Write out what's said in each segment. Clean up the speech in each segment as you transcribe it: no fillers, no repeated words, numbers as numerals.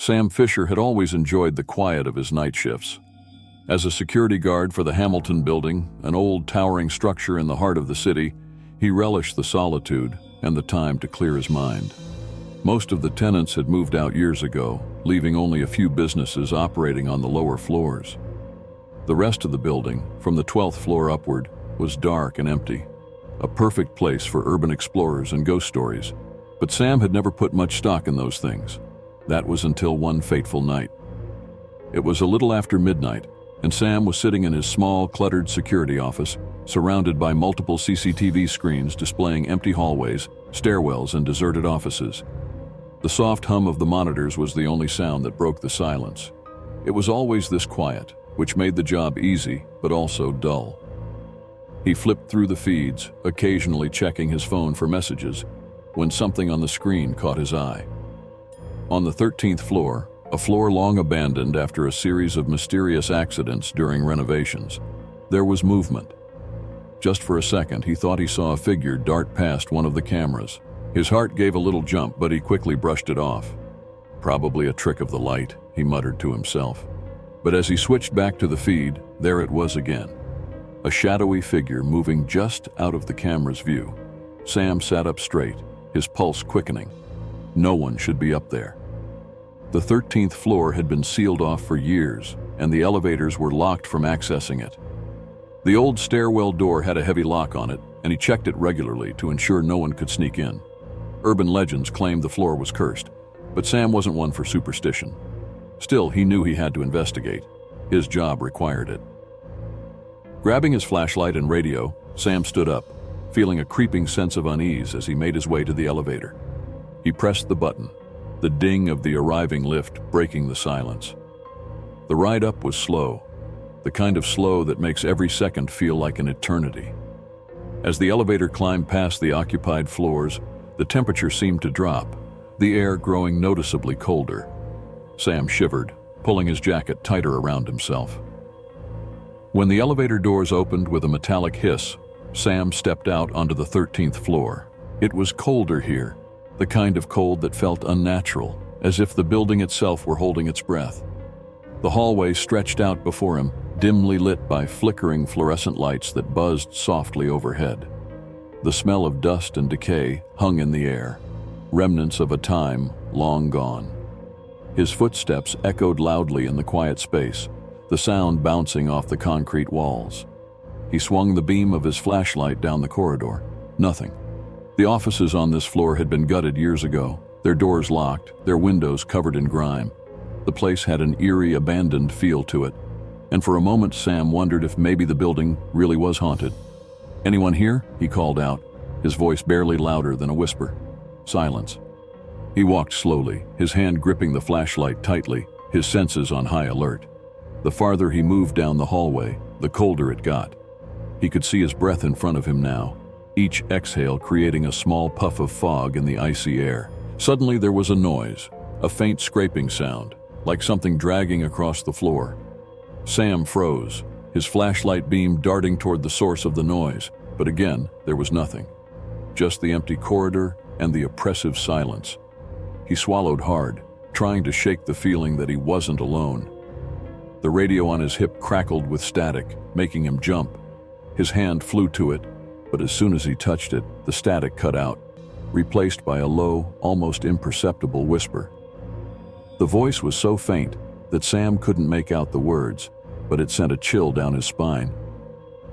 Sam Fisher had always enjoyed the quiet of his night shifts. As a security guard for the Hamilton Building, an old towering structure in the heart of the city, he relished the solitude and the time to clear his mind. Most of the tenants had moved out years ago, leaving only a few businesses operating on the lower floors. The rest of the building, from the 12th floor upward, was dark and empty, a perfect place for urban explorers and ghost stories. But Sam had never put much stock in those things. That was until one fateful night. It was a little after midnight, and Sam was sitting in his small, cluttered security office, surrounded by multiple CCTV screens displaying empty hallways, stairwells, and deserted offices. The soft hum of the monitors was the only sound that broke the silence. It was always this quiet, which made the job easy, but also dull. He flipped through the feeds, occasionally checking his phone for messages, when something on the screen caught his eye. On the 13th floor, a floor long abandoned after a series of mysterious accidents during renovations, there was movement. Just for a second, he thought he saw a figure dart past one of the cameras. His heart gave a little jump, but he quickly brushed it off. Probably a trick of the light, he muttered to himself. But as he switched back to the feed, there it was again. A shadowy figure moving just out of the camera's view. Sam sat up straight, his pulse quickening. No one should be up there. The 13th floor had been sealed off for years, and the elevators were locked from accessing it. The old stairwell door had a heavy lock on it, and he checked it regularly to ensure no one could sneak in. Urban legends claimed the floor was cursed, but Sam wasn't one for superstition. Still, he knew he had to investigate. His job required it. Grabbing his flashlight and radio, Sam stood up, feeling a creeping sense of unease as he made his way to the elevator. He pressed the button, the ding of the arriving lift breaking the silence. The ride up was slow, the kind of slow that makes every second feel like an eternity. As the elevator climbed past the occupied floors, the temperature seemed to drop, the air growing noticeably colder. Sam shivered, pulling his jacket tighter around himself. When the elevator doors opened with a metallic hiss, Sam stepped out onto the 13th floor. It was colder here, the kind of cold that felt unnatural, as if the building itself were holding its breath. The hallway stretched out before him, dimly lit by flickering fluorescent lights that buzzed softly overhead. The smell of dust and decay hung in the air, remnants of a time long gone. His footsteps echoed loudly in the quiet space, the sound bouncing off the concrete walls. He swung the beam of his flashlight down the corridor. Nothing. The offices on this floor had been gutted years ago, their doors locked, their windows covered in grime. The place had an eerie, abandoned feel to it, and for a moment Sam wondered if maybe the building really was haunted. "Anyone here?" he called out, his voice barely louder than a whisper. Silence. He walked slowly, his hand gripping the flashlight tightly, his senses on high alert. The farther he moved down the hallway, the colder it got. He could see his breath in front of him now, each exhale creating a small puff of fog in the icy air. Suddenly there was a noise, a faint scraping sound, like something dragging across the floor. Sam froze, his flashlight beam darting toward the source of the noise, but again, there was nothing. Just the empty corridor and the oppressive silence. He swallowed hard, trying to shake the feeling that he wasn't alone. The radio on his hip crackled with static, making him jump. His hand flew to it, but as soon as he touched it, the static cut out, replaced by a low, almost imperceptible whisper. The voice was so faint that Sam couldn't make out the words, but it sent a chill down his spine.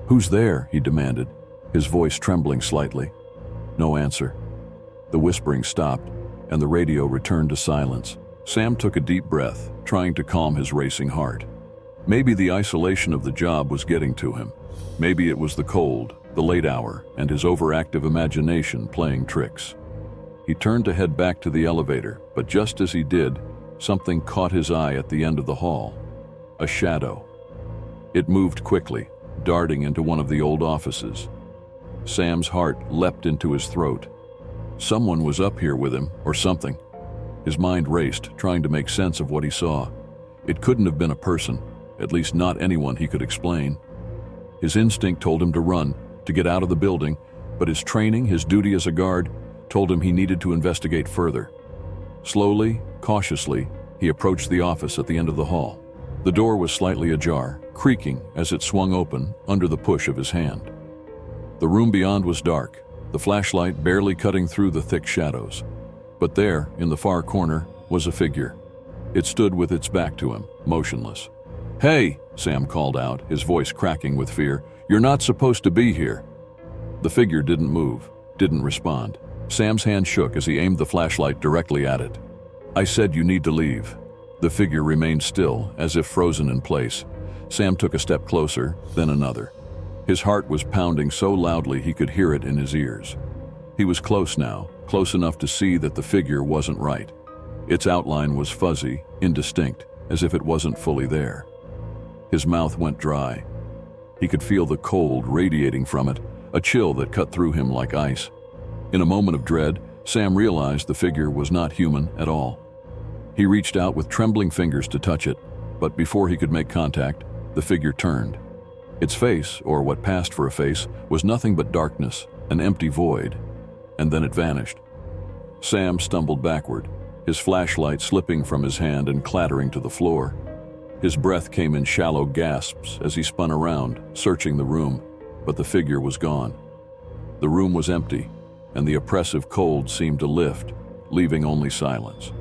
"Who's there?" he demanded, his voice trembling slightly. No answer. The whispering stopped, and the radio returned to silence. Sam took a deep breath, trying to calm his racing heart. Maybe the isolation of the job was getting to him. Maybe it was the cold, the late hour, and his overactive imagination playing tricks. He turned to head back to the elevator, but just as he did, something caught his eye at the end of the hall. A shadow. It moved quickly, darting into one of the old offices. Sam's heart leapt into his throat. Someone was up here with him, or something. His mind raced, trying to make sense of what he saw. It couldn't have been a person, at least not anyone he could explain. His instinct told him to run, to get out of the building, but his training, his duty as a guard, told him he needed to investigate further. Slowly, cautiously, He approached the office at the end of the hall. The door was slightly ajar, creaking as it swung open under the push of his hand. The room beyond was dark, the flashlight barely cutting through the thick shadows. But there, in the far corner, was a figure. It stood with its back to him, motionless. "Hey!" Sam called out, his voice cracking with fear. "You're not supposed to be here." The figure didn't move, didn't respond. Sam's hand shook as he aimed the flashlight directly at it. "I said you need to leave." The figure remained still, as if frozen in place. Sam took a step closer, then another. His heart was pounding so loudly he could hear it in his ears. He was close now, close enough to see that the figure wasn't right. Its outline was fuzzy, indistinct, as if it wasn't fully there. His mouth went dry. He could feel the cold radiating from it, a chill that cut through him like ice. In a moment of dread, Sam realized the figure was not human at all. He reached out with trembling fingers to touch it, but before he could make contact, the figure turned. Its face, or what passed for a face, was nothing but darkness, an empty void, and then it vanished. Sam stumbled backward, his flashlight slipping from his hand and clattering to the floor. His breath came in shallow gasps as he spun around, searching the room, but the figure was gone. The room was empty, and the oppressive cold seemed to lift, leaving only silence.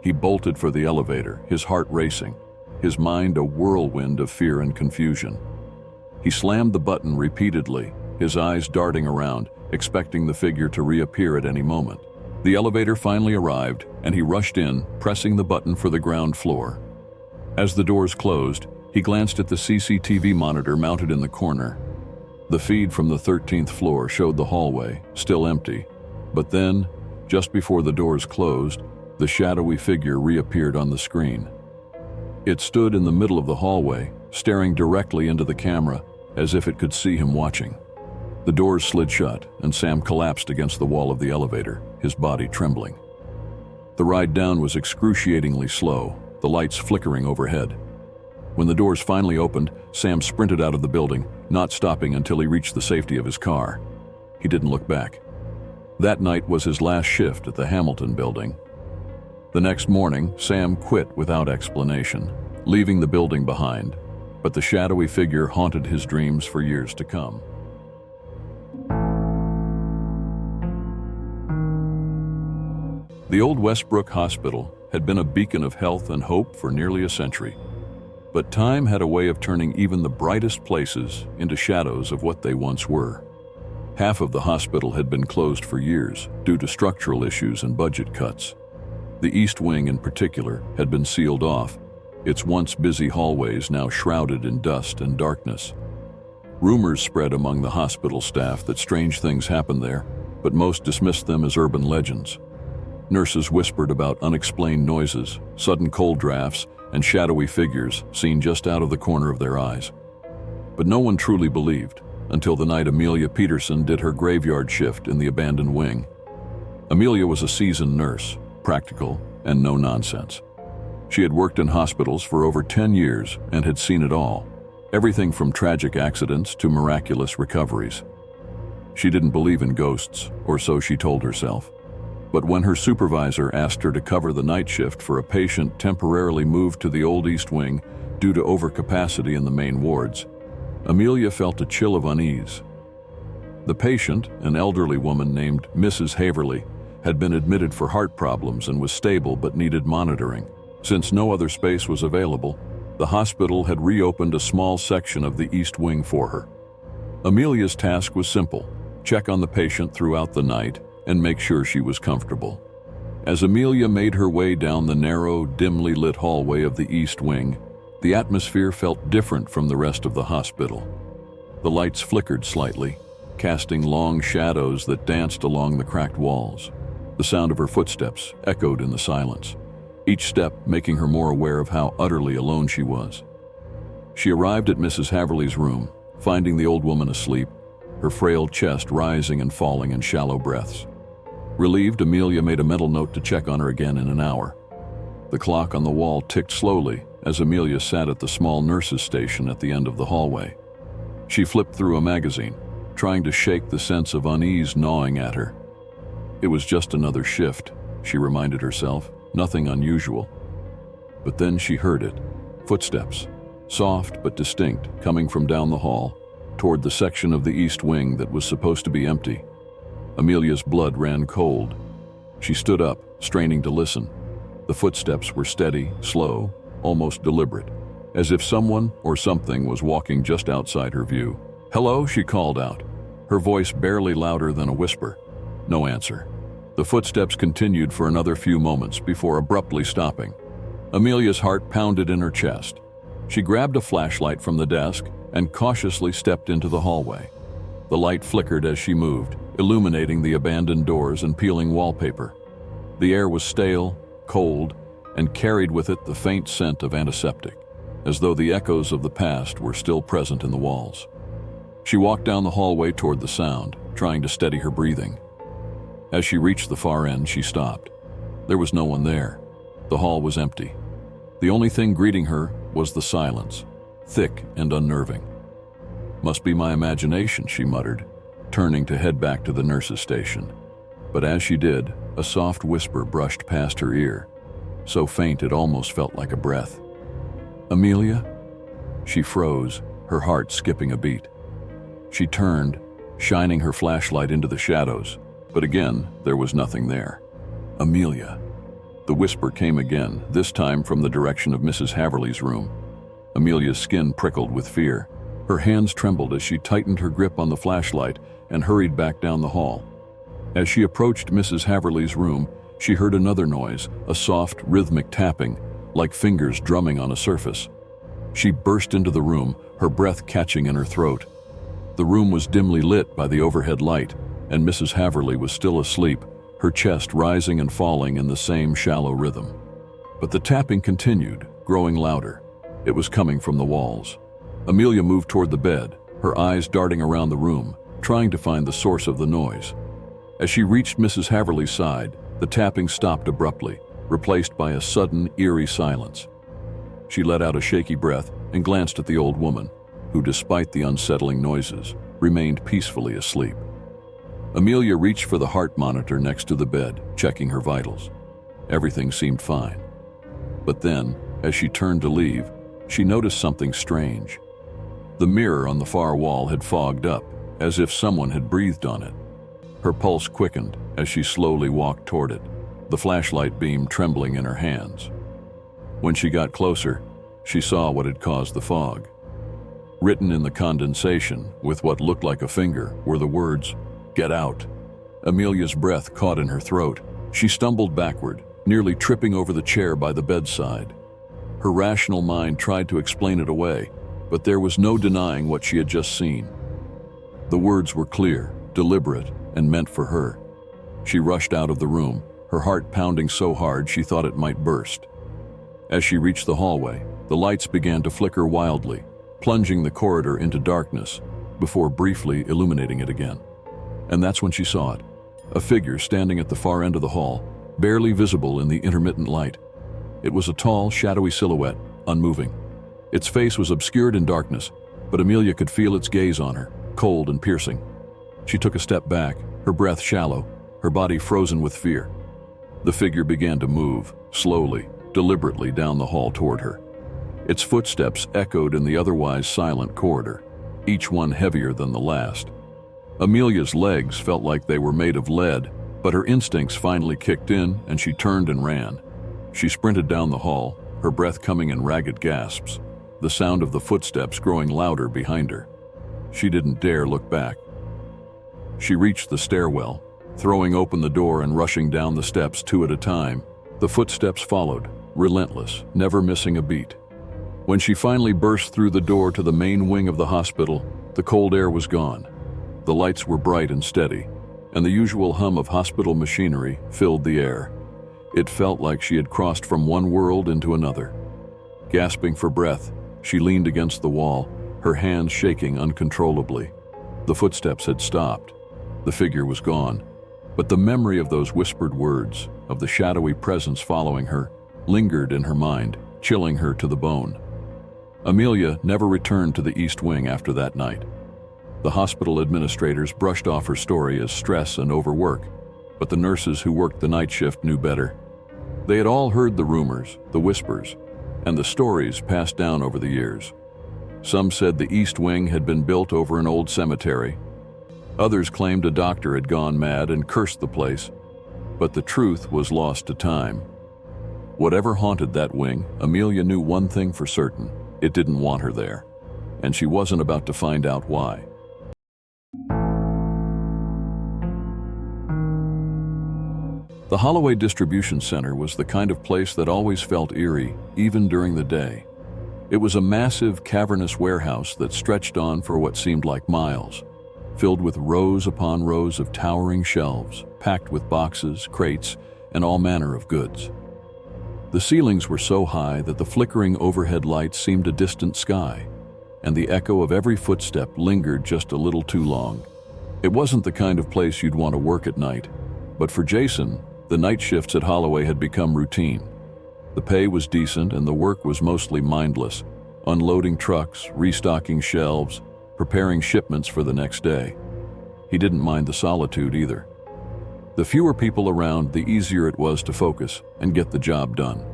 He bolted for the elevator, his heart racing, his mind a whirlwind of fear and confusion. He slammed the button repeatedly, his eyes darting around, expecting the figure to reappear at any moment. The elevator finally arrived, and he rushed in, pressing the button for the ground floor. As the doors closed, he glanced at the CCTV monitor mounted in the corner. The feed from the 13th floor showed the hallway, still empty. But then, just before the doors closed, the shadowy figure reappeared on the screen. It stood in the middle of the hallway, staring directly into the camera, as if it could see him watching. The doors slid shut, and Sam collapsed against the wall of the elevator, his body trembling. The ride down was excruciatingly slow, the lights flickering overhead. When the doors finally opened, Sam sprinted out of the building, not stopping until he reached the safety of his car. He didn't look back. That night was his last shift at the Hamilton building. The next morning, Sam quit without explanation, leaving the building behind, but the shadowy figure haunted his dreams for years to come. The old Westbrook Hospital had been a beacon of health and hope for nearly a century. But time had a way of turning even the brightest places into shadows of what they once were. Half of the hospital had been closed for years due to structural issues and budget cuts. The East Wing in particular had been sealed off, its once busy hallways now shrouded in dust and darkness. Rumors spread among the hospital staff that strange things happened there, but most dismissed them as urban legends. Nurses whispered about unexplained noises, sudden cold drafts, and shadowy figures seen just out of the corner of their eyes. But no one truly believed, until the night Amelia Peterson did her graveyard shift in the abandoned wing. Amelia was a seasoned nurse, practical and no nonsense. She had worked in hospitals for over 10 years and had seen it all, everything from tragic accidents to miraculous recoveries. She didn't believe in ghosts, or so she told herself. But when her supervisor asked her to cover the night shift for a patient temporarily moved to the old East Wing due to overcapacity in the main wards, Amelia felt a chill of unease. The patient, an elderly woman named Mrs. Haverly, had been admitted for heart problems and was stable but needed monitoring. Since no other space was available, the hospital had reopened a small section of the East Wing for her. Amelia's task was simple: check on the patient throughout the night and make sure she was comfortable. As Amelia made her way down the narrow, dimly lit hallway of the East Wing, the atmosphere felt different from the rest of the hospital. The lights flickered slightly, casting long shadows that danced along the cracked walls. The sound of her footsteps echoed in the silence, each step making her more aware of how utterly alone she was. She arrived at Mrs. Haverly's room, finding the old woman asleep, her frail chest rising and falling in shallow breaths. Relieved, Amelia made a mental note to check on her again in an hour. The clock on the wall ticked slowly as Amelia sat at the small nurse's station at the end of the hallway. She flipped through a magazine, trying to shake the sense of unease gnawing at her. It was just another shift, she reminded herself, nothing unusual. But then she heard it. Footsteps, soft but distinct, coming from down the hall, toward the section of the east wing that was supposed to be empty. Amelia's blood ran cold. She stood up, straining to listen. The footsteps were steady, slow, almost deliberate, as if someone or something was walking just outside her view. "Hello," she called out, her voice barely louder than a whisper. No answer. The footsteps continued for another few moments before abruptly stopping. Amelia's heart pounded in her chest. She grabbed a flashlight from the desk and cautiously stepped into the hallway. The light flickered as she moved, illuminating the abandoned doors and peeling wallpaper. The air was stale, cold, and carried with it the faint scent of antiseptic, as though the echoes of the past were still present in the walls. She walked down the hallway toward the sound, trying to steady her breathing. As she reached the far end, she stopped. There was no one there. The hall was empty. The only thing greeting her was the silence, thick and unnerving. "Must be my imagination," she muttered, turning to head back to the nurse's station. But as she did, a soft whisper brushed past her ear, so faint it almost felt like a breath. "Amelia?" She froze, her heart skipping a beat. She turned, shining her flashlight into the shadows, but again, there was nothing there. "Amelia." The whisper came again, this time from the direction of Mrs. Haverly's room. Amelia's skin prickled with fear. Her hands trembled as she tightened her grip on the flashlight and hurried back down the hall. As she approached Mrs. Haverly's room, she heard another noise, a soft, rhythmic tapping, like fingers drumming on a surface. She burst into the room, her breath catching in her throat. The room was dimly lit by the overhead light, and Mrs. Haverly was still asleep, her chest rising and falling in the same shallow rhythm. But the tapping continued, growing louder. It was coming from the walls. Amelia moved toward the bed, her eyes darting around the room, trying to find the source of the noise. As she reached Mrs. Haverly's side, the tapping stopped abruptly, replaced by a sudden, eerie silence. She let out a shaky breath and glanced at the old woman, who, despite the unsettling noises, remained peacefully asleep. Amelia reached for the heart monitor next to the bed, checking her vitals. Everything seemed fine. But then, as she turned to leave, she noticed something strange. The mirror on the far wall had fogged up, as if someone had breathed on it. Her pulse quickened as she slowly walked toward it, the flashlight beam trembling in her hands. When she got closer, she saw what had caused the fog. Written in the condensation, with what looked like a finger, were the words, "Get out." Amelia's breath caught in her throat. She stumbled backward, nearly tripping over the chair by the bedside. Her rational mind tried to explain it away, but there was no denying what she had just seen. The words were clear, deliberate, and meant for her. She rushed out of the room, her heart pounding so hard she thought it might burst. As she reached the hallway, the lights began to flicker wildly, plunging the corridor into darkness, before briefly illuminating it again. And that's when she saw it, a figure standing at the far end of the hall, barely visible in the intermittent light. It was a tall, shadowy silhouette, unmoving. Its face was obscured in darkness, but Amelia could feel its gaze on her, cold and piercing. She took a step back, her breath shallow, her body frozen with fear. The figure began to move, slowly, deliberately down the hall toward her. Its footsteps echoed in the otherwise silent corridor, each one heavier than the last. Amelia's legs felt like they were made of lead, but her instincts finally kicked in and she turned and ran. She sprinted down the hall, her breath coming in ragged gasps, the sound of the footsteps growing louder behind her. She didn't dare look back. She reached the stairwell, throwing open the door and rushing down the steps two at a time. The footsteps followed, relentless, never missing a beat. When she finally burst through the door to the main wing of the hospital, the cold air was gone. The lights were bright and steady, and the usual hum of hospital machinery filled the air. It felt like she had crossed from one world into another. Gasping for breath, she leaned against the wall, her hands shaking uncontrollably. The footsteps had stopped. The figure was gone. But the memory of those whispered words, of the shadowy presence following her, lingered in her mind, chilling her to the bone. Amelia never returned to the East Wing after that night. The hospital administrators brushed off her story as stress and overwork, but the nurses who worked the night shift knew better. They had all heard the rumors, the whispers, and the stories passed down over the years. Some said the East Wing had been built over an old cemetery. Others claimed a doctor had gone mad and cursed the place, but the truth was lost to time. Whatever haunted that wing, Amelia knew one thing for certain: it didn't want her there, and she wasn't about to find out why. The Holloway Distribution Center was the kind of place that always felt eerie, even during the day. It was a massive, cavernous warehouse that stretched on for what seemed like miles, filled with rows upon rows of towering shelves, packed with boxes, crates, and all manner of goods. The ceilings were so high that the flickering overhead lights seemed a distant sky, and the echo of every footstep lingered just a little too long. It wasn't the kind of place you'd want to work at night, but for Jason, the night shifts at Holloway had become routine. The pay was decent and the work was mostly mindless, unloading trucks, restocking shelves, preparing shipments for the next day. He didn't mind the solitude either. The fewer people around, the easier it was to focus and get the job done.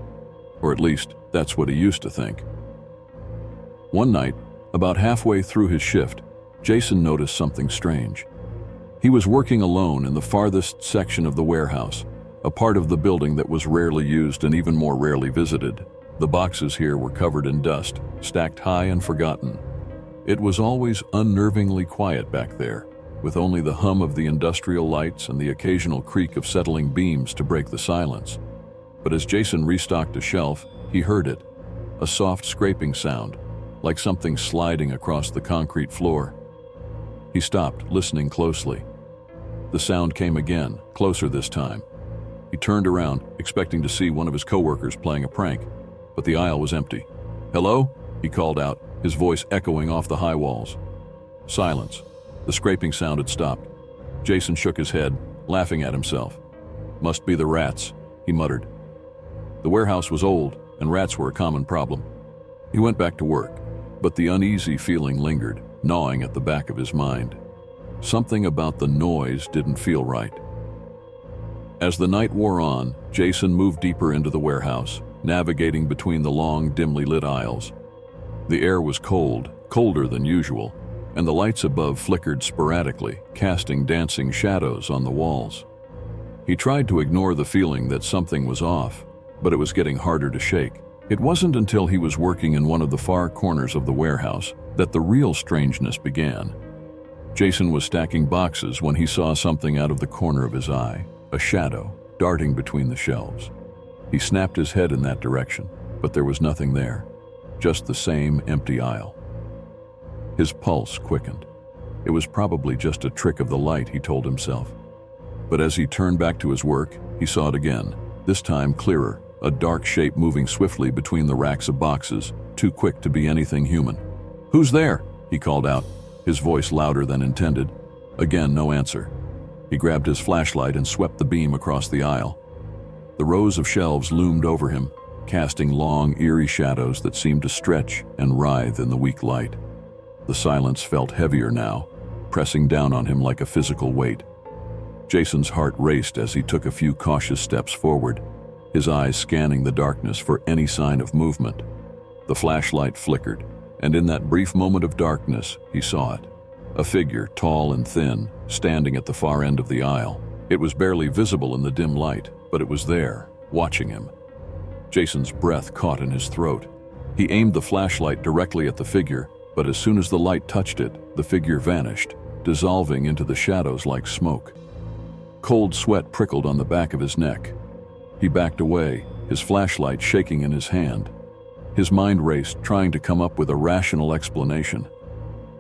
Or at least, that's what he used to think. One night, about halfway through his shift, Jason noticed something strange. He was working alone in the farthest section of the warehouse, a part of the building that was rarely used and even more rarely visited. The boxes here were covered in dust, stacked high and forgotten. It was always unnervingly quiet back there, with only the hum of the industrial lights and the occasional creak of settling beams to break the silence. But as Jason restocked a shelf, he heard it, a soft scraping sound, like something sliding across the concrete floor. He stopped, listening closely. The sound came again, closer this time. He turned around, expecting to see one of his coworkers playing a prank, but the aisle was empty. "Hello?" he called out, his voice echoing off the high walls. Silence. The scraping sound had stopped. Jason shook his head, laughing at himself. "Must be the rats," he muttered. The warehouse was old, and rats were a common problem. He went back to work, but the uneasy feeling lingered, gnawing at the back of his mind. Something about the noise didn't feel right. As the night wore on, Jason moved deeper into the warehouse, navigating between the long, dimly lit aisles. The air was cold, colder than usual, and the lights above flickered sporadically, casting dancing shadows on the walls. He tried to ignore the feeling that something was off, but it was getting harder to shake. It wasn't until he was working in one of the far corners of the warehouse that the real strangeness began. Jason was stacking boxes when he saw something out of the corner of his eye, a shadow darting between the shelves. He snapped his head in that direction, but there was nothing there, just the same empty aisle. His pulse quickened. It was probably just a trick of the light, he told himself. But as he turned back to his work, he saw it again, this time clearer, a dark shape moving swiftly between the racks of boxes, too quick to be anything human. "Who's there?" he called out, his voice louder than intended. Again, no answer. He grabbed his flashlight and swept the beam across the aisle. The rows of shelves loomed over him, casting long, eerie shadows that seemed to stretch and writhe in the weak light. The silence felt heavier now, pressing down on him like a physical weight. Jason's heart raced as he took a few cautious steps forward, his eyes scanning the darkness for any sign of movement. The flashlight flickered, and in that brief moment of darkness, he saw it. A figure, tall and thin, standing at the far end of the aisle. It was barely visible in the dim light, but it was there, watching him. Jason's breath caught in his throat. He aimed the flashlight directly at the figure, but as soon as the light touched it, the figure vanished, dissolving into the shadows like smoke. Cold sweat prickled on the back of his neck. He backed away, his flashlight shaking in his hand. His mind raced, trying to come up with a rational explanation.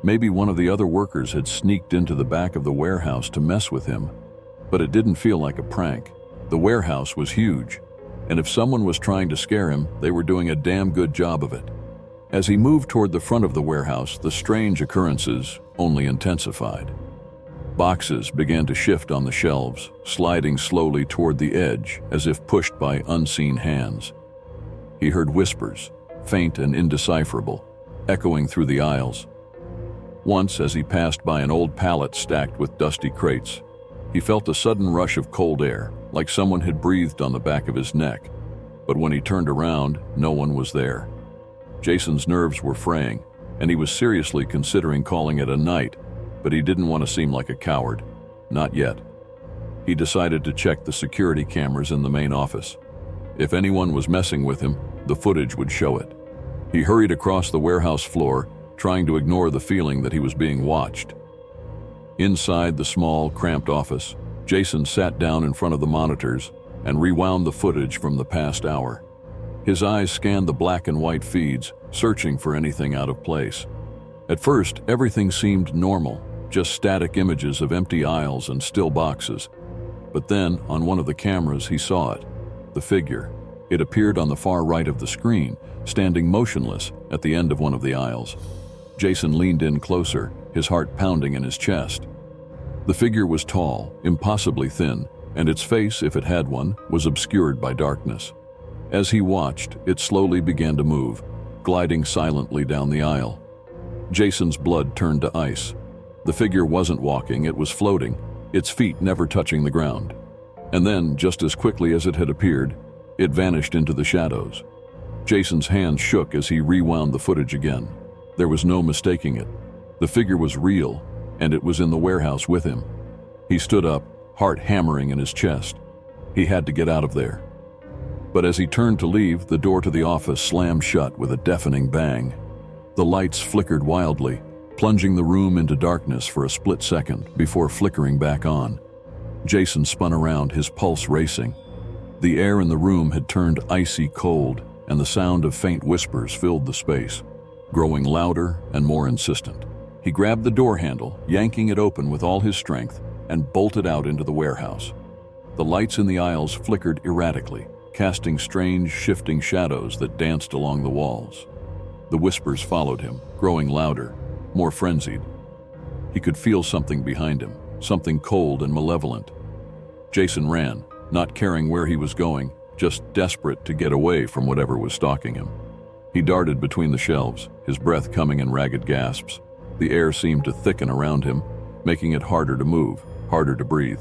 Maybe one of the other workers had sneaked into the back of the warehouse to mess with him. But it didn't feel like a prank. The warehouse was huge, and if someone was trying to scare him, they were doing a damn good job of it. As he moved toward the front of the warehouse, the strange occurrences only intensified. Boxes began to shift on the shelves, sliding slowly toward the edge as if pushed by unseen hands. He heard whispers, faint and indecipherable, echoing through the aisles. Once, as he passed by an old pallet stacked with dusty crates, he felt a sudden rush of cold air, like someone had breathed on the back of his neck. But when he turned around, no one was there. Jason's nerves were fraying, and he was seriously considering calling it a night, but he didn't want to seem like a coward. Not yet. He decided to check the security cameras in the main office. If anyone was messing with him, the footage would show it. He hurried across the warehouse floor, trying to ignore the feeling that he was being watched. Inside the small, cramped office, Jason sat down in front of the monitors and rewound the footage from the past hour. His eyes scanned the black and white feeds, searching for anything out of place. At first, everything seemed normal, just static images of empty aisles and still boxes. But then, on one of the cameras, he saw it. The figure. It appeared on the far right of the screen, standing motionless at the end of one of the aisles. Jason leaned in closer, his heart pounding in his chest. The figure was tall, impossibly thin, and its face, if it had one, was obscured by darkness. As he watched, it slowly began to move, gliding silently down the aisle. Jason's blood turned to ice. The figure wasn't walking, it was floating, its feet never touching the ground. And then, just as quickly as it had appeared, it vanished into the shadows. Jason's hands shook as he rewound the footage again. There was no mistaking it. The figure was real, and it was in the warehouse with him. He stood up, heart hammering in his chest. He had to get out of there. But as he turned to leave, the door to the office slammed shut with a deafening bang. The lights flickered wildly, plunging the room into darkness for a split second before flickering back on. Jason spun around, his pulse racing. The air in the room had turned icy cold, and the sound of faint whispers filled the space, growing louder and more insistent. He grabbed the door handle, yanking it open with all his strength, and bolted out into the warehouse. The lights in the aisles flickered erratically, casting strange, shifting shadows that danced along the walls. The whispers followed him, growing louder, more frenzied. He could feel something behind him, something cold and malevolent. Jason ran, not caring where he was going, just desperate to get away from whatever was stalking him. He darted between the shelves, his breath coming in ragged gasps. The air seemed to thicken around him, making it harder to move, harder to breathe.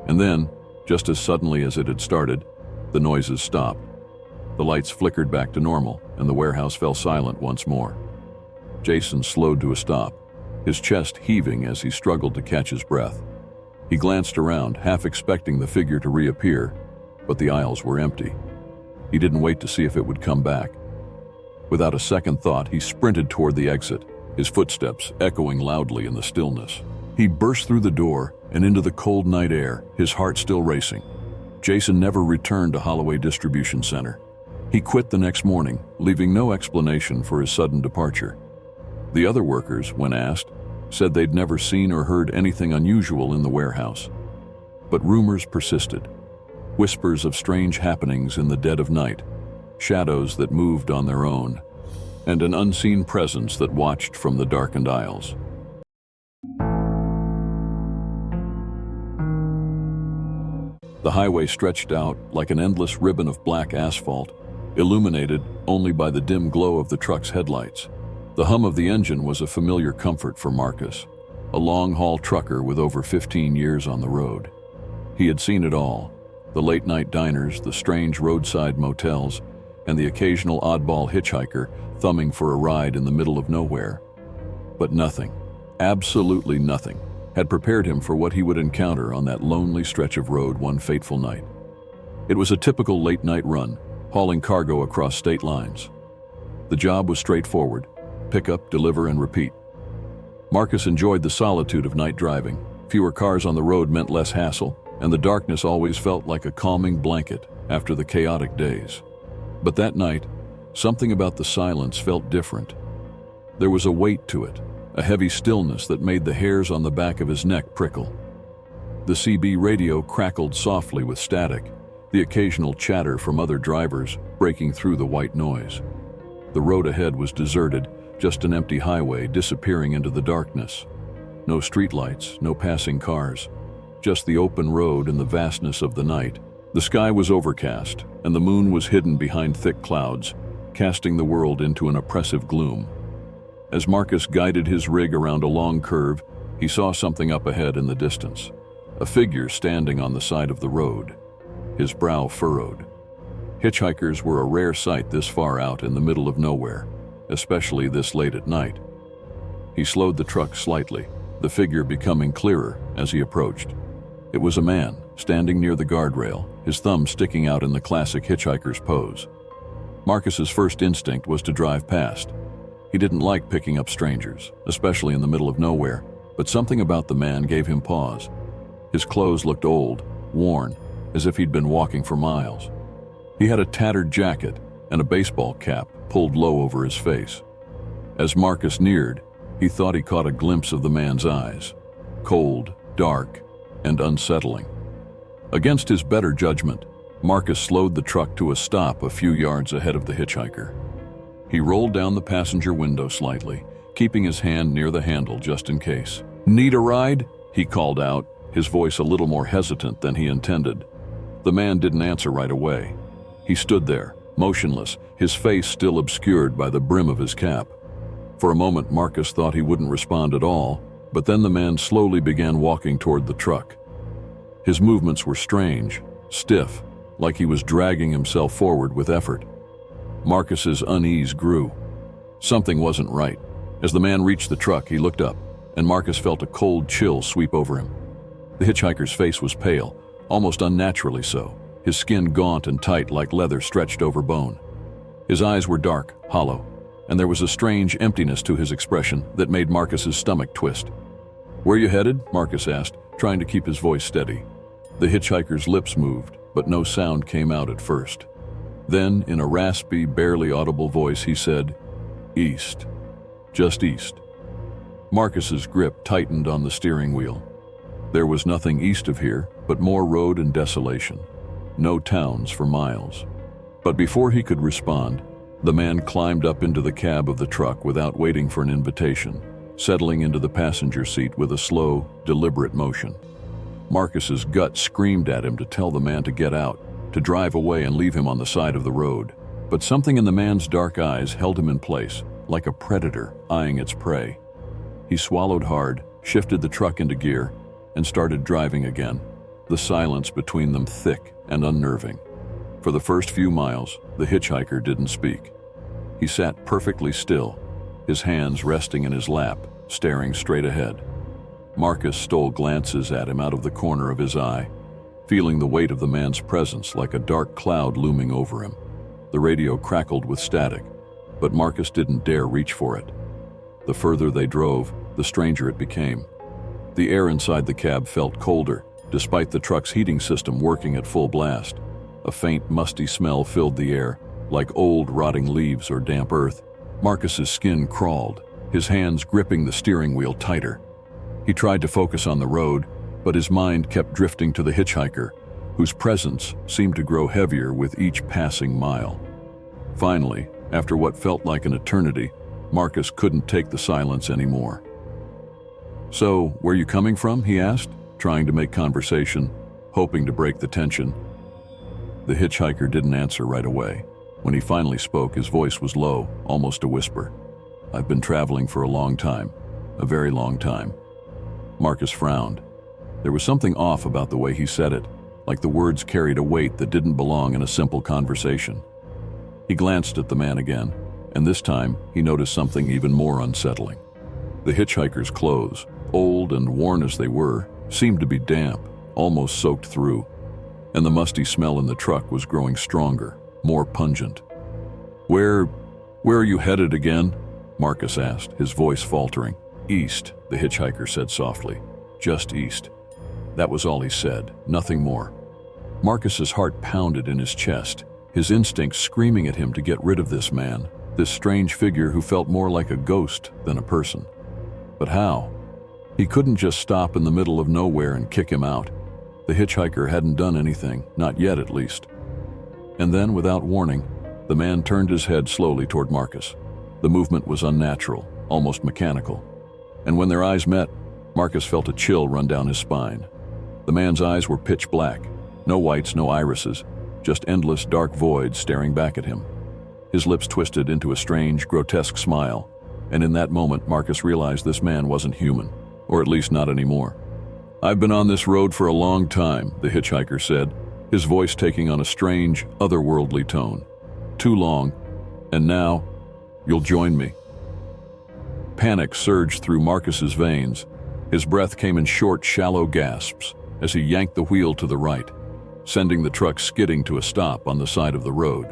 And then, just as suddenly as it had started, the noises stopped. The lights flickered back to normal, and the warehouse fell silent once more. Jason slowed to a stop, his chest heaving as he struggled to catch his breath. He glanced around, half expecting the figure to reappear, but the aisles were empty. He didn't wait to see if it would come back. Without a second thought, he sprinted toward the exit, his footsteps echoing loudly in the stillness. He burst through the door and into the cold night air, his heart still racing. Jason never returned to Holloway Distribution Center. He quit the next morning, leaving no explanation for his sudden departure. The other workers, when asked, said they'd never seen or heard anything unusual in the warehouse. But rumors persisted. Whispers of strange happenings in the dead of night, shadows that moved on their own, and an unseen presence that watched from the darkened aisles. The highway stretched out like an endless ribbon of black asphalt, illuminated only by the dim glow of the truck's headlights. The hum of the engine was a familiar comfort for Marcus, a long-haul trucker with over 15 years on the road. He had seen it all: the late-night diners, the strange roadside motels, and the occasional oddball hitchhiker thumbing for a ride in the middle of nowhere. But nothing, absolutely nothing, had prepared him for what he would encounter on that lonely stretch of road one fateful night. It was a typical late-night run, hauling cargo across state lines. The job was straightforward: pick up, deliver, and repeat. Marcus enjoyed the solitude of night driving. Fewer cars on the road meant less hassle, and the darkness always felt like a calming blanket after the chaotic days. But that night, something about the silence felt different. There was a weight to it, a heavy stillness that made the hairs on the back of his neck prickle. The CB radio crackled softly with static, the occasional chatter from other drivers breaking through the white noise. The road ahead was deserted, just an empty highway disappearing into the darkness. No streetlights, no passing cars, just the open road and the vastness of the night. The sky was overcast, and the moon was hidden behind thick clouds, casting the world into an oppressive gloom. As Marcus guided his rig around a long curve, he saw something up ahead in the distance, a figure standing on the side of the road, his brow furrowed. Hitchhikers were a rare sight this far out in the middle of nowhere, especially this late at night. He slowed the truck slightly, the figure becoming clearer as he approached. It was a man, standing near the guardrail, his thumb sticking out in the classic hitchhiker's pose. Marcus's first instinct was to drive past. He didn't like picking up strangers, especially in the middle of nowhere, but something about the man gave him pause. His clothes looked old, worn, as if he'd been walking for miles. He had a tattered jacket and a baseball cap pulled low over his face. As Marcus neared, he thought he caught a glimpse of the man's eyes, cold, dark, and unsettling. Against his better judgment, Marcus slowed the truck to a stop a few yards ahead of the hitchhiker. He rolled down the passenger window slightly, keeping his hand near the handle just in case. "Need a ride?" he called out, his voice a little more hesitant than he intended. The man didn't answer right away. He stood there, motionless, his face still obscured by the brim of his cap. For a moment, Marcus thought he wouldn't respond at all, but then the man slowly began walking toward the truck. His movements were strange, stiff, like he was dragging himself forward with effort. Marcus's unease grew. Something wasn't right. As the man reached the truck, he looked up, and Marcus felt a cold chill sweep over him. The hitchhiker's face was pale, almost unnaturally so, his skin gaunt and tight like leather stretched over bone. His eyes were dark, hollow, and there was a strange emptiness to his expression that made Marcus's stomach twist. "Where you headed?" Marcus asked, trying to keep his voice steady. The hitchhiker's lips moved, but no sound came out at first. Then, in a raspy, barely audible voice, he said, "East. Just east." Marcus's grip tightened on the steering wheel. There was nothing east of here, but more road and desolation. No towns for miles. But before he could respond, the man climbed up into the cab of the truck without waiting for an invitation, settling into the passenger seat with a slow, deliberate motion. Marcus's gut screamed at him to tell the man to get out, to drive away and leave him on the side of the road. But something in the man's dark eyes held him in place, like a predator eyeing its prey. He swallowed hard, shifted the truck into gear, and started driving again, the silence between them thick and unnerving. For the first few miles, the hitchhiker didn't speak. He sat perfectly still, his hands resting in his lap, staring straight ahead. Marcus stole glances at him out of the corner of his eye, feeling the weight of the man's presence like a dark cloud looming over him. The radio crackled with static, but Marcus didn't dare reach for it. The further they drove, the stranger it became. The air inside the cab felt colder, despite the truck's heating system working at full blast. A faint, musty smell filled the air, like old, rotting leaves or damp earth. Marcus's skin crawled, his hands gripping the steering wheel tighter. He tried to focus on the road, but his mind kept drifting to the hitchhiker, whose presence seemed to grow heavier with each passing mile. Finally, after what felt like an eternity, Marcus couldn't take the silence anymore. "So, where you coming from?" he asked, trying to make conversation, hoping to break the tension. The hitchhiker didn't answer right away. When he finally spoke, his voice was low, almost a whisper. "I've been traveling for a long time, a very long time." Marcus frowned. There was something off about the way he said it, like the words carried a weight that didn't belong in a simple conversation. He glanced at the man again, and this time he noticed something even more unsettling. The hitchhiker's clothes, old and worn as they were, seemed to be damp, almost soaked through, and the musty smell in the truck was growing stronger, more pungent. Where are you headed again?" Marcus asked, his voice faltering. "East," the hitchhiker said softly. "Just east." That was all he said, nothing more. Marcus's heart pounded in his chest, his instincts screaming at him to get rid of this man, this strange figure who felt more like a ghost than a person. But how? He couldn't just stop in the middle of nowhere and kick him out. The hitchhiker hadn't done anything, not yet at least. And then, without warning, the man turned his head slowly toward Marcus. The movement was unnatural, almost mechanical. And when their eyes met, Marcus felt a chill run down his spine. The man's eyes were pitch black, no whites, no irises, just endless dark voids staring back at him. His lips twisted into a strange, grotesque smile, and in that moment Marcus realized this man wasn't human, or at least not anymore. "I've been on this road for a long time," the hitchhiker said, his voice taking on a strange, otherworldly tone. "Too long, and now, you'll join me." Panic surged through Marcus's veins. His breath came in short, shallow gasps as he yanked the wheel to the right, sending the truck skidding to a stop on the side of the road.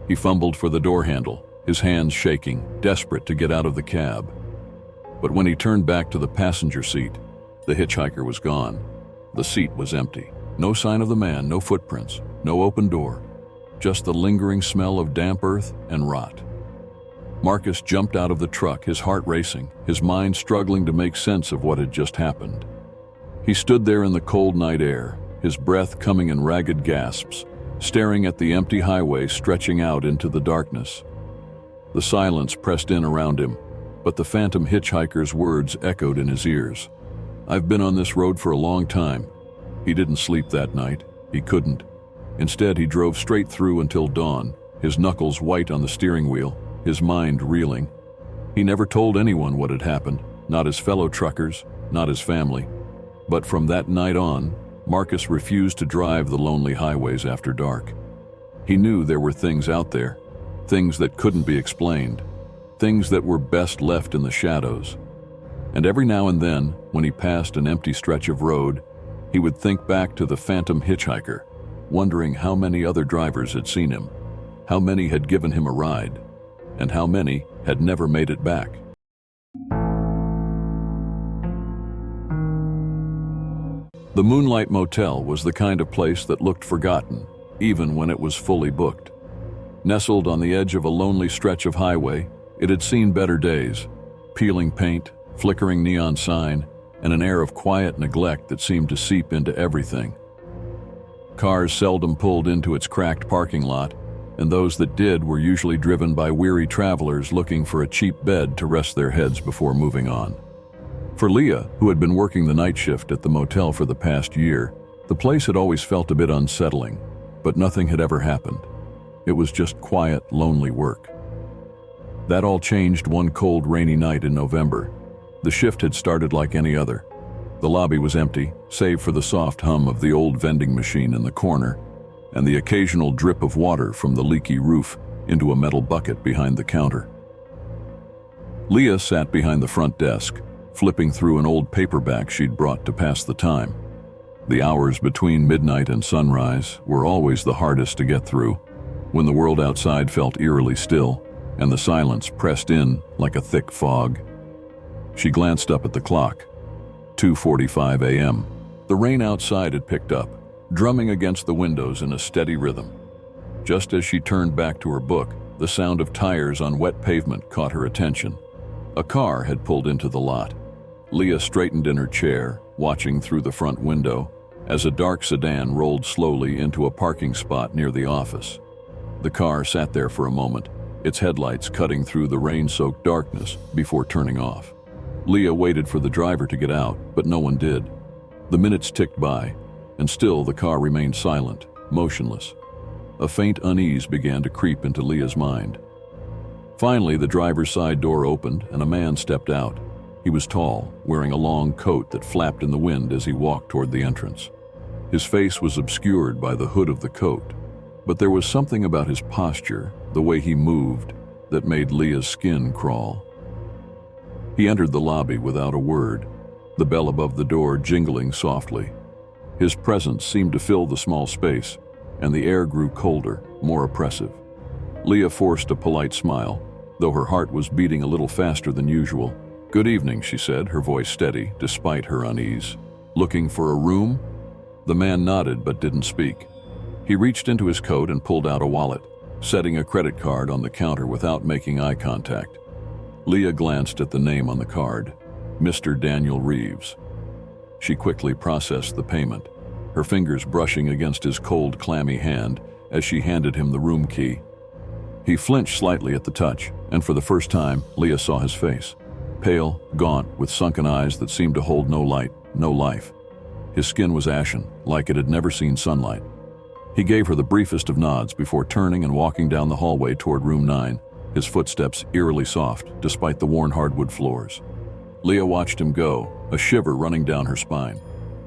He fumbled for the door handle, his hands shaking, desperate to get out of the cab. But when he turned back to the passenger seat, the hitchhiker was gone. The seat was empty. No sign of the man, no footprints, no open door, just the lingering smell of damp earth and rot. Marcus jumped out of the truck, his heart racing, his mind struggling to make sense of what had just happened. He stood there in the cold night air, his breath coming in ragged gasps, staring at the empty highway stretching out into the darkness. The silence pressed in around him, but the phantom hitchhiker's words echoed in his ears. "I've been on this road for a long time." He didn't sleep that night. He couldn't. Instead, he drove straight through until dawn, his knuckles white on the steering wheel, his mind reeling. He never told anyone what had happened, not his fellow truckers, not his family. But from that night on, Marcus refused to drive the lonely highways after dark. He knew there were things out there, things that couldn't be explained, things that were best left in the shadows. And every now and then, when he passed an empty stretch of road, he would think back to the phantom hitchhiker, wondering how many other drivers had seen him, how many had given him a ride, and how many had never made it back. The Moonlight Motel was the kind of place that looked forgotten, even when it was fully booked. Nestled on the edge of a lonely stretch of highway, it had seen better days: peeling paint, flickering neon sign, and an air of quiet neglect that seemed to seep into everything. Cars seldom pulled into its cracked parking lot, and those that did were usually driven by weary travelers looking for a cheap bed to rest their heads before moving on. For Leah, who had been working the night shift at the motel for the past year, the place had always felt a bit unsettling, but nothing had ever happened. It was just quiet, lonely work. That all changed one cold, rainy night in November. The shift had started like any other. The lobby was empty, save for the soft hum of the old vending machine in the corner and the occasional drip of water from the leaky roof into a metal bucket behind the counter. Leah sat behind the front desk, flipping through an old paperback she'd brought to pass the time. The hours between midnight and sunrise were always the hardest to get through, when the world outside felt eerily still and the silence pressed in like a thick fog. She glanced up at the clock. 2:45 a.m. The rain outside had picked up, drumming against the windows in a steady rhythm. Just as she turned back to her book, the sound of tires on wet pavement caught her attention. A car had pulled into the lot. Leah straightened in her chair, watching through the front window, as a dark sedan rolled slowly into a parking spot near the office. The car sat there for a moment, its headlights cutting through the rain-soaked darkness before turning off. Leah waited for the driver to get out, but no one did. The minutes ticked by, and still the car remained silent, motionless. A faint unease began to creep into Leah's mind. Finally, the driver's side door opened and a man stepped out. He was tall, wearing a long coat that flapped in the wind as he walked toward the entrance. His face was obscured by the hood of the coat, but there was something about his posture, the way he moved, that made Leah's skin crawl. He entered the lobby without a word, the bell above the door jingling softly. His presence seemed to fill the small space, and the air grew colder, more oppressive. Leah forced a polite smile, though her heart was beating a little faster than usual. "Good evening," she said, her voice steady, despite her unease. "Looking for a room?" The man nodded but didn't speak. He reached into his coat and pulled out a wallet, setting a credit card on the counter without making eye contact. Leah glanced at the name on the card, Mr. Daniel Reeves. She quickly processed the payment, her fingers brushing against his cold, clammy hand as she handed him the room key. He flinched slightly at the touch, and for the first time, Leah saw his face. Pale, gaunt, with sunken eyes that seemed to hold no light, no life. His skin was ashen, like it had never seen sunlight. He gave her the briefest of nods before turning and walking down the hallway toward room 9, his footsteps eerily soft despite the worn hardwood floors. Leah watched him go, a shiver running down her spine.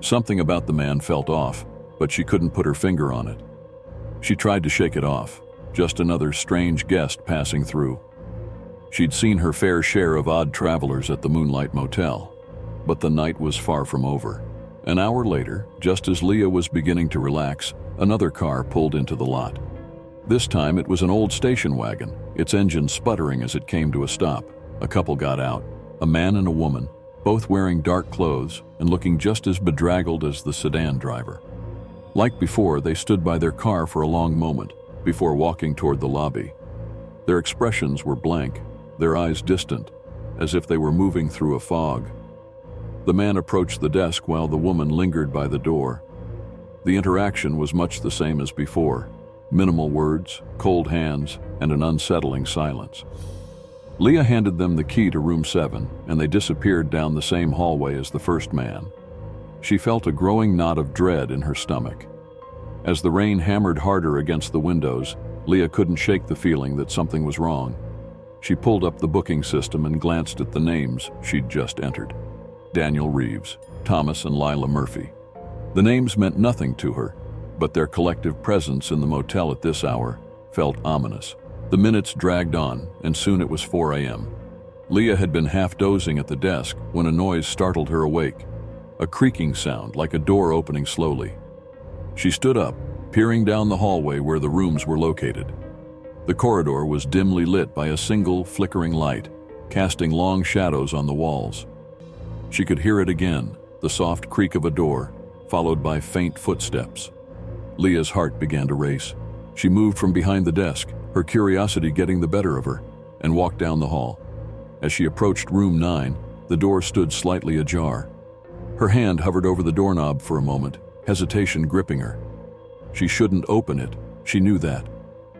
Something about the man felt off, but she couldn't put her finger on it. She tried to shake it off, just another strange guest passing through. She'd seen her fair share of odd travelers at the Moonlight Motel, but the night was far from over. An hour later, just as Leah was beginning to relax, another car pulled into the lot. This time it was an old station wagon, its engine sputtering as it came to a stop. A couple got out, a man and a woman, both wearing dark clothes and looking just as bedraggled as the sedan driver. Like before, they stood by their car for a long moment before walking toward the lobby. Their expressions were blank, their eyes distant, as if they were moving through a fog. The man approached the desk while the woman lingered by the door. The interaction was much the same as before. Minimal words, cold hands, and an unsettling silence. Leah handed them the key to room 7, and they disappeared down the same hallway as the first man. She felt a growing knot of dread in her stomach. As the rain hammered harder against the windows, Leah couldn't shake the feeling that something was wrong. She pulled up the booking system and glanced at the names she'd just entered. Daniel Reeves, Thomas and Lila Murphy. The names meant nothing to her, but their collective presence in the motel at this hour felt ominous. The minutes dragged on, and soon it was 4 a.m. Leah had been half dozing at the desk when a noise startled her awake, a creaking sound like a door opening slowly. She stood up, peering down the hallway where the rooms were located. The corridor was dimly lit by a single flickering light, casting long shadows on the walls. She could hear it again, the soft creak of a door, followed by faint footsteps. Leah's heart began to race. She moved from behind the desk, her curiosity getting the better of her, and walked down the hall. As she approached room 9, the door stood slightly ajar. Her hand hovered over the doorknob for a moment, hesitation gripping her. She shouldn't open it, she knew that.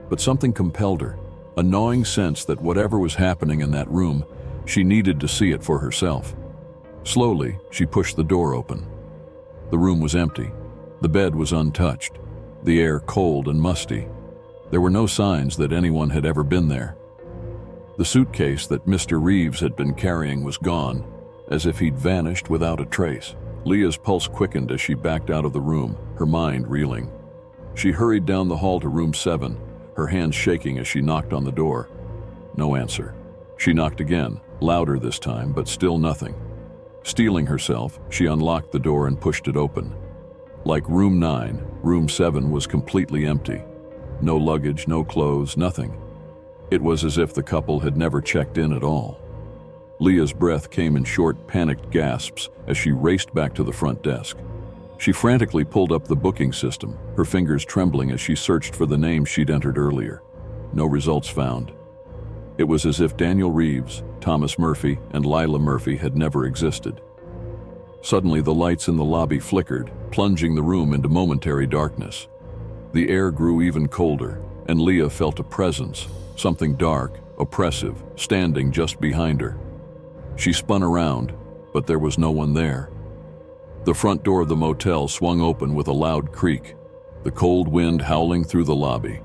But something compelled her, a gnawing sense that whatever was happening in that room, she needed to see it for herself. Slowly, she pushed the door open. The room was empty. The bed was untouched, the air cold and musty. There were no signs that anyone had ever been there. The suitcase that Mr. Reeves had been carrying was gone, as if he'd vanished without a trace. Leah's pulse quickened as she backed out of the room, her mind reeling. She hurried down the hall to room 7, her hands shaking as she knocked on the door. No answer. She knocked again, louder this time, but still nothing. Steeling herself, she unlocked the door and pushed it open. Like room 9, room 7 was completely empty. No luggage, no clothes, nothing. It was as if the couple had never checked in at all. Leah's breath came in short, panicked gasps as she raced back to the front desk. She frantically pulled up the booking system, her fingers trembling as she searched for the names she'd entered earlier. No results found. It was as if Daniel Reeves, Thomas Murphy, and Lila Murphy had never existed. Suddenly, the lights in the lobby flickered, plunging the room into momentary darkness. The air grew even colder, and Leah felt a presence, something dark, oppressive, standing just behind her. She spun around, but there was no one there. The front door of the motel swung open with a loud creak, the cold wind howling through the lobby.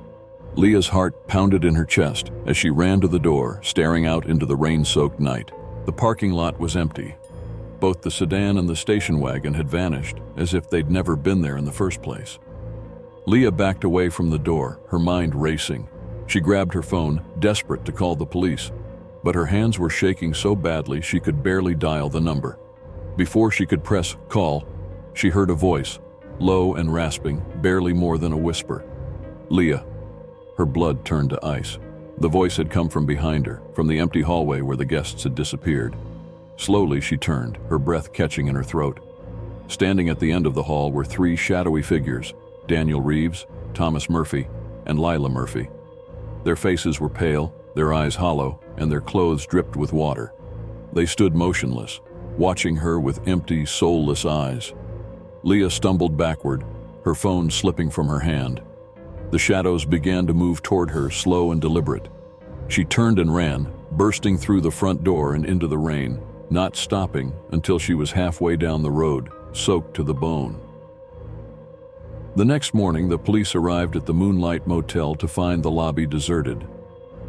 Leah's heart pounded in her chest as she ran to the door, staring out into the rain-soaked night. The parking lot was empty. Both the sedan and the station wagon had vanished, as if they'd never been there in the first place. Leah backed away from the door, her mind racing. She grabbed her phone, desperate to call the police, but her hands were shaking so badly she could barely dial the number. Before she could press call, she heard a voice, low and rasping, barely more than a whisper. Leah. Her blood turned to ice. The voice had come from behind her, from the empty hallway where the guests had disappeared. Slowly she turned, her breath catching in her throat. Standing at the end of the hall were 3 shadowy figures, Daniel Reeves, Thomas Murphy, and Lila Murphy. Their faces were pale, their eyes hollow, and their clothes dripped with water. They stood motionless, watching her with empty, soulless eyes. Leah stumbled backward, her phone slipping from her hand. The shadows began to move toward her, slow and deliberate. She turned and ran, bursting through the front door and into the rain, not stopping until she was halfway down the road, soaked to the bone. The next morning, the police arrived at the Moonlight Motel to find the lobby deserted.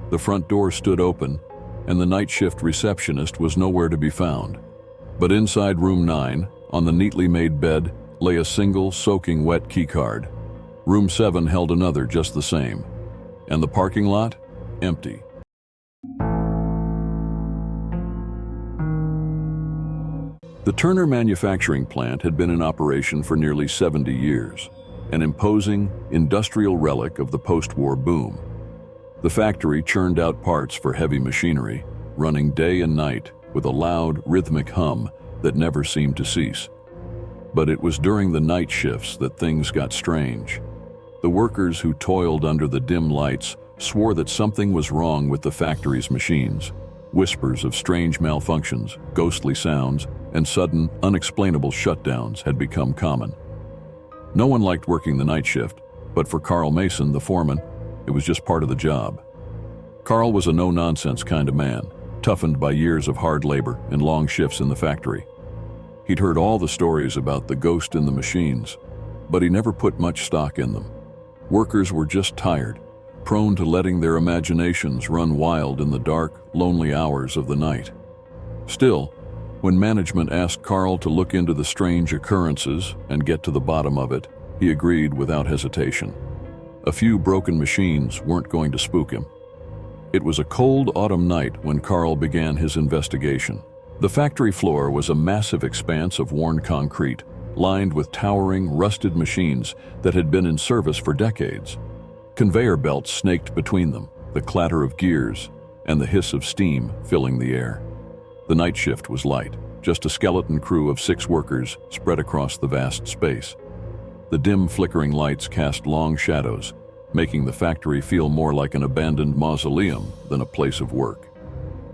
The front door stood open, and the night shift receptionist was nowhere to be found. But inside room 9, on the neatly made bed, lay a single, soaking wet keycard. Room 7 held another just the same. And the parking lot? Empty. The Turner manufacturing plant had been in operation for nearly 70 years, an imposing, industrial relic of the post-war boom. The factory churned out parts for heavy machinery, running day and night with a loud, rhythmic hum that never seemed to cease. But it was during the night shifts that things got strange. The workers who toiled under the dim lights swore that something was wrong with the factory's machines. Whispers of strange malfunctions, ghostly sounds, and sudden, unexplainable shutdowns had become common. No one liked working the night shift, but for Carl Mason, the foreman, it was just part of the job. Carl was a no-nonsense kind of man, toughened by years of hard labor and long shifts in the factory. He'd heard all the stories about the ghost in the machines, but he never put much stock in them. Workers were just tired, prone to letting their imaginations run wild in the dark, lonely hours of the night. Still, when management asked Carl to look into the strange occurrences and get to the bottom of it, he agreed without hesitation. A few broken machines weren't going to spook him. It was a cold autumn night when Carl began his investigation. The factory floor was a massive expanse of worn concrete, lined with towering, rusted machines that had been in service for decades. Conveyor belts snaked between them, the clatter of gears and the hiss of steam filling the air. The night shift was light, just a skeleton crew of 6 workers spread across the vast space. The dim, flickering lights cast long shadows, making the factory feel more like an abandoned mausoleum than a place of work.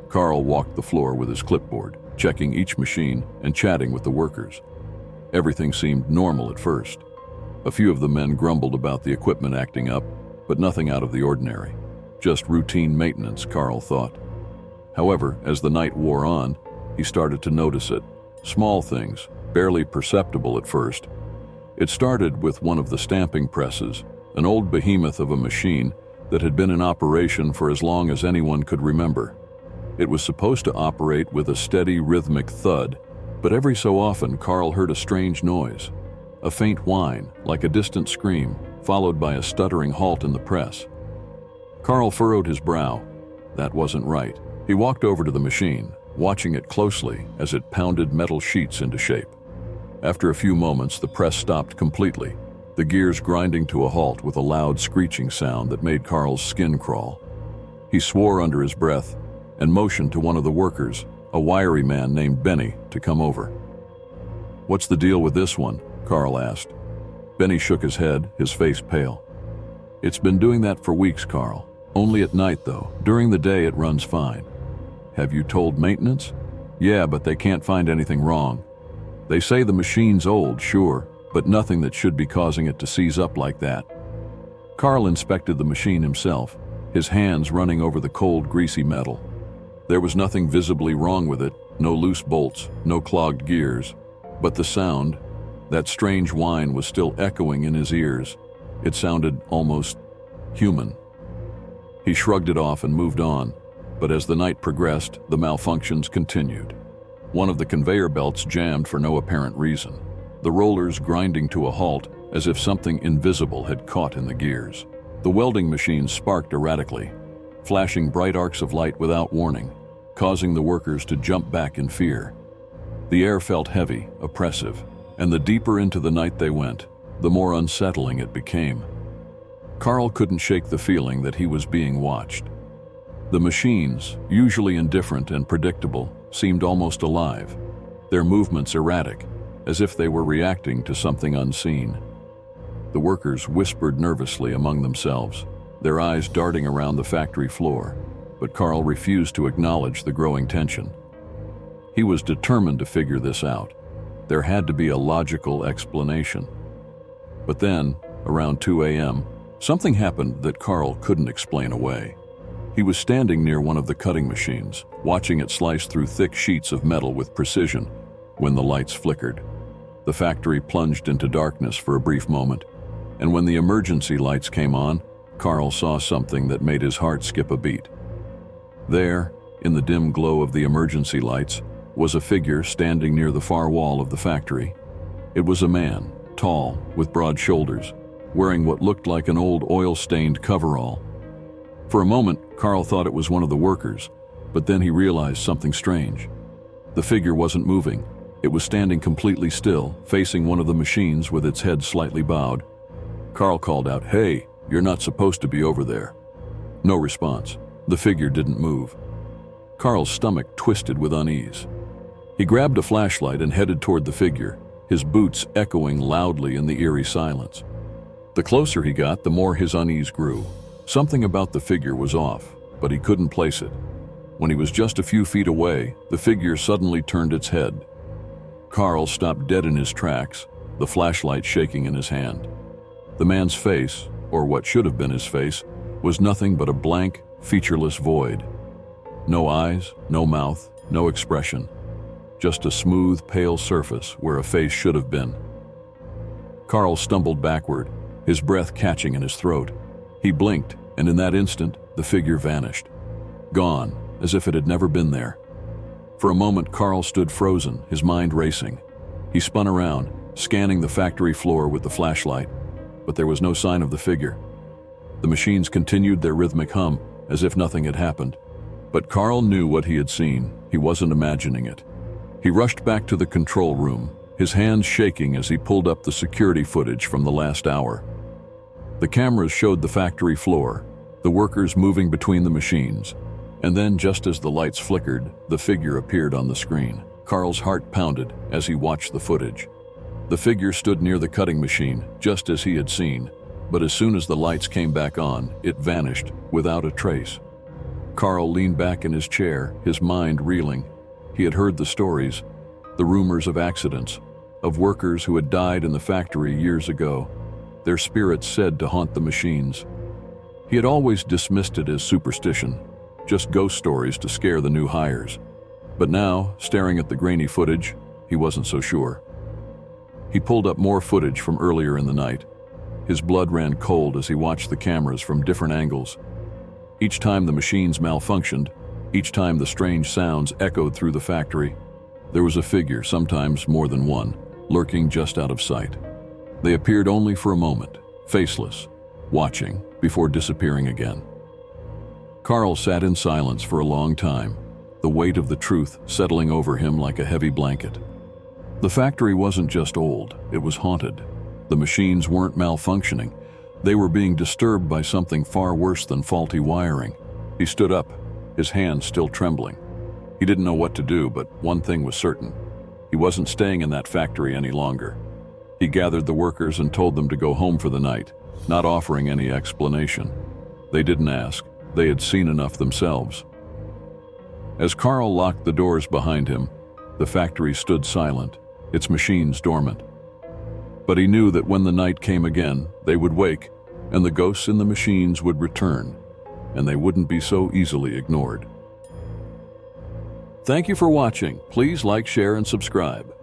Carl walked the floor with his clipboard, checking each machine and chatting with the workers. Everything seemed normal at first. A few of the men grumbled about the equipment acting up, but nothing out of the ordinary. Just routine maintenance, Carl thought. However, as the night wore on, he started to notice it. Small things, barely perceptible at first. It started with one of the stamping presses, an old behemoth of a machine that had been in operation for as long as anyone could remember. It was supposed to operate with a steady, rhythmic thud, but every so often Carl heard a strange noise, a faint whine, like a distant scream, followed by a stuttering halt in the press. Carl furrowed his brow. That wasn't right. He walked over to the machine, watching it closely as it pounded metal sheets into shape. After a few moments, the press stopped completely, the gears grinding to a halt with a loud screeching sound that made Carl's skin crawl. He swore under his breath and motioned to one of the workers, a wiry man named Benny, to come over. "What's the deal with this one?" Carl asked. Benny shook his head, his face pale. "It's been doing that for weeks, Carl. Only at night, though. During the day, it runs fine." "Have you told maintenance?" "Yeah, but they can't find anything wrong. They say the machine's old, sure, but nothing that should be causing it to seize up like that." Carl inspected the machine himself, his hands running over the cold, greasy metal. There was nothing visibly wrong with it, no loose bolts, no clogged gears. But the sound, that strange whine, was still echoing in his ears. It sounded almost human. He shrugged it off and moved on, but as the night progressed, the malfunctions continued. One of the conveyor belts jammed for no apparent reason, the rollers grinding to a halt as if something invisible had caught in the gears. The welding machines sparked erratically, flashing bright arcs of light without warning, causing the workers to jump back in fear. The air felt heavy, oppressive, and the deeper into the night they went, the more unsettling it became. Carl couldn't shake the feeling that he was being watched. The machines, usually indifferent and predictable, seemed almost alive, their movements erratic, as if they were reacting to something unseen. The workers whispered nervously among themselves, their eyes darting around the factory floor, but Carl refused to acknowledge the growing tension. He was determined to figure this out. There had to be a logical explanation. But then, around 2 a.m., something happened that Carl couldn't explain away. He was standing near one of the cutting machines, watching it slice through thick sheets of metal with precision, when the lights flickered. The factory plunged into darkness for a brief moment, and when the emergency lights came on, Carl saw something that made his heart skip a beat. There, in the dim glow of the emergency lights, was a figure standing near the far wall of the factory. It was a man, tall, with broad shoulders, wearing what looked like an old oil-stained coverall. For a moment, Carl thought it was one of the workers, but then he realized something strange. The figure wasn't moving. It was standing completely still, facing one of the machines with its head slightly bowed. Carl called out, "Hey, you're not supposed to be over there." No response. The figure didn't move. Carl's stomach twisted with unease. He grabbed a flashlight and headed toward the figure, his boots echoing loudly in the eerie silence. The closer he got, the more his unease grew. Something about the figure was off, but he couldn't place it. When he was just a few feet away, the figure suddenly turned its head. Carl stopped dead in his tracks, the flashlight shaking in his hand. The man's face, or what should have been his face, was nothing but a blank, featureless void. No eyes, no mouth, no expression. Just a smooth, pale surface where a face should have been. Carl stumbled backward, his breath catching in his throat. He blinked, and in that instant, the figure vanished. Gone, as if it had never been there. For a moment, Carl stood frozen, his mind racing. He spun around, scanning the factory floor with the flashlight, but there was no sign of the figure. The machines continued their rhythmic hum, as if nothing had happened. But Carl knew what he had seen. He wasn't imagining it. He rushed back to the control room, his hands shaking as he pulled up the security footage from the last hour. The cameras showed the factory floor, the workers moving between the machines, and then just as the lights flickered, the figure appeared on the screen. Carl's heart pounded as he watched the footage. The figure stood near the cutting machine, just as he had seen, but as soon as the lights came back on, it vanished without a trace. Carl leaned back in his chair, his mind reeling. He had heard the stories, the rumors of accidents, of workers who had died in the factory years ago, their spirits said to haunt the machines. He had always dismissed it as superstition, just ghost stories to scare the new hires. But now, staring at the grainy footage, he wasn't so sure. He pulled up more footage from earlier in the night. His blood ran cold as he watched the cameras from different angles. Each time the machines malfunctioned, each time the strange sounds echoed through the factory, there was a figure, sometimes more than one, lurking just out of sight. They appeared only for a moment, faceless, watching, before disappearing again. Carl sat in silence for a long time, the weight of the truth settling over him like a heavy blanket. The factory wasn't just old, it was haunted. The machines weren't malfunctioning. They were being disturbed by something far worse than faulty wiring. He stood up, his hands still trembling. He didn't know what to do, but one thing was certain. He wasn't staying in that factory any longer. He gathered the workers and told them to go home for the night, not offering any explanation. They didn't ask. They had seen enough themselves. As Carl locked the doors behind him, the factory stood silent, its machines dormant. But he knew that when the night came again, they would wake, and the ghosts in the machines would return, and they wouldn't be so easily ignored. Thank you for watching. Please like, share, and subscribe.